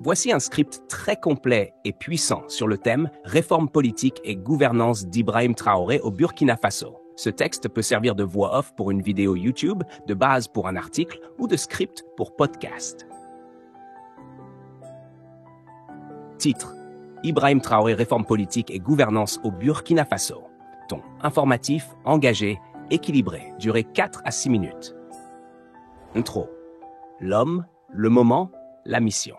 Voici un script très complet et puissant sur le thème « Réforme politique et gouvernance d'Ibrahim Traoré au Burkina Faso ». Ce texte peut servir de voix off pour une vidéo YouTube, de base pour un article ou de script pour podcast. Titre: Ibrahim Traoré, réforme politique et gouvernance au Burkina Faso. Ton informatif, engagé, équilibré, durée 4 à 6 minutes. Intro: l'homme, le moment, la mission.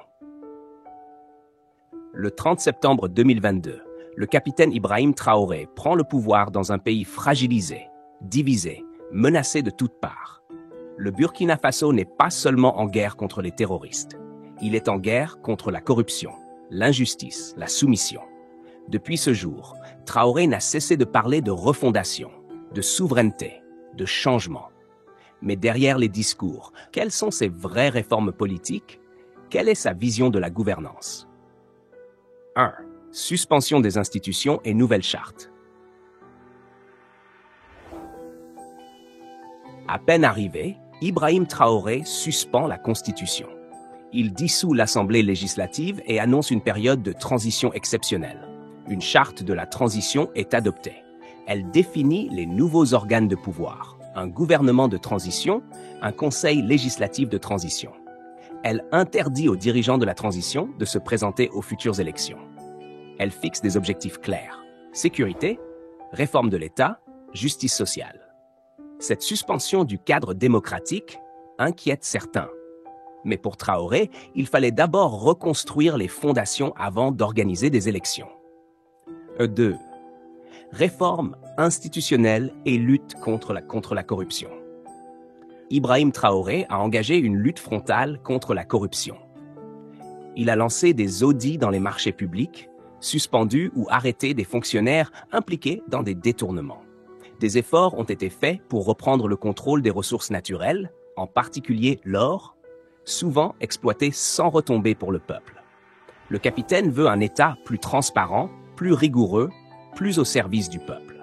Le 30 septembre 2022, le capitaine Ibrahim Traoré prend le pouvoir dans un pays fragilisé, divisé, menacé de toutes parts. Le Burkina Faso n'est pas seulement en guerre contre les terroristes. Il est en guerre contre la corruption, l'injustice, la soumission. Depuis ce jour, Traoré n'a cessé de parler de refondation, de souveraineté, de changement. Mais derrière les discours, quelles sont ses vraies réformes politiques? Quelle est sa vision de la gouvernance? 1. Suspension des institutions et nouvelle charte. À peine arrivé, Ibrahim Traoré suspend la Constitution. Il dissout l'Assemblée législative et annonce une période de transition exceptionnelle. Une charte de la transition est adoptée. Elle définit les nouveaux organes de pouvoir, un gouvernement de transition, un conseil législatif de transition. Elle interdit aux dirigeants de la transition de se présenter aux futures élections. Elle fixe des objectifs clairs: sécurité, réforme de l'État, justice sociale. Cette suspension du cadre démocratique inquiète certains. Mais pour Traoré, il fallait d'abord reconstruire les fondations avant d'organiser des élections. 2. Réforme institutionnelle et lutte contre la corruption. Ibrahim Traoré a engagé une lutte frontale contre la corruption. Il a lancé des audits dans les marchés publics, suspendu ou arrêté des fonctionnaires impliqués dans des détournements. Des efforts ont été faits pour reprendre le contrôle des ressources naturelles, en particulier l'or, souvent exploité sans retombées pour le peuple. Le capitaine veut un État plus transparent, plus rigoureux, plus au service du peuple.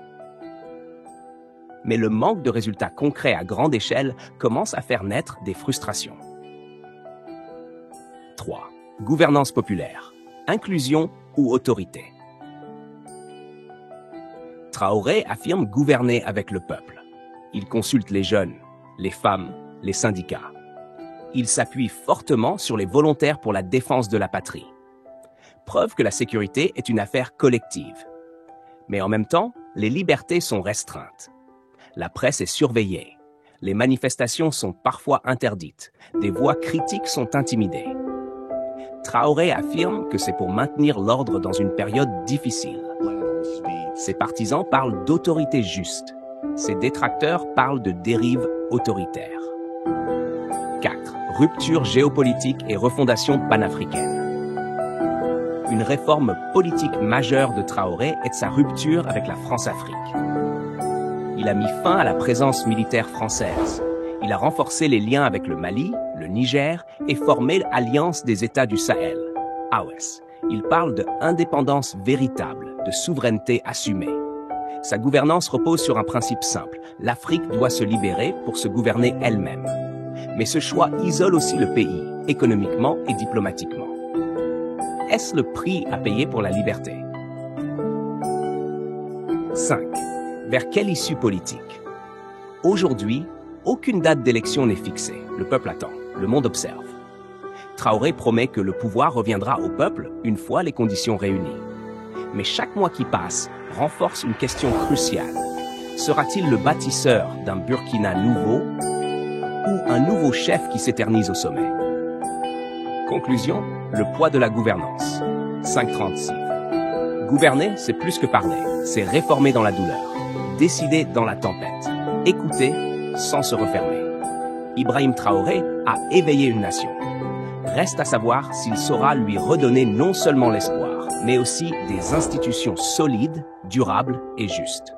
Mais le manque de résultats concrets à grande échelle commence à faire naître des frustrations. 3. Gouvernance populaire, inclusion ou autorité. Traoré affirme gouverner avec le peuple. Il consulte les jeunes, les femmes, les syndicats. Il s'appuie fortement sur les volontaires pour la défense de la patrie. Preuve que la sécurité est une affaire collective. Mais en même temps, les libertés sont restreintes. La presse est surveillée. Les manifestations sont parfois interdites. Des voix critiques sont intimidées. Traoré affirme que c'est pour maintenir l'ordre dans une période difficile. Ses partisans parlent d'autorité juste. Ses détracteurs parlent de dérive autoritaire. 4. Rupture géopolitique et refondation panafricaine. Une réforme politique majeure de Traoré est sa rupture avec la France-Afrique. Il a mis fin à la présence militaire française. Il a renforcé les liens avec le Mali, le Niger et formé l'Alliance des États du Sahel, AOS. Il parle de indépendance véritable, de souveraineté assumée. Sa gouvernance repose sur un principe simple: l'Afrique doit se libérer pour se gouverner elle-même. Mais ce choix isole aussi le pays, économiquement et diplomatiquement. Est-ce le prix à payer pour la liberté? 5. Vers quelle issue politique? Aujourd'hui, aucune date d'élection n'est fixée. Le peuple attend, le monde observe. Traoré promet que le pouvoir reviendra au peuple une fois les conditions réunies. Mais chaque mois qui passe renforce une question cruciale. Sera-t-il le bâtisseur d'un Burkina nouveau ou un nouveau chef qui s'éternise au sommet? Conclusion: le poids de la gouvernance. 536. Gouverner, c'est plus que parler. C'est réformer dans la douleur. Décider dans la tempête. Écouter sans se refermer. Ibrahim Traoré a éveillé une nation. Reste à savoir s'il saura lui redonner non seulement l'espoir, mais aussi des institutions solides, durables et justes.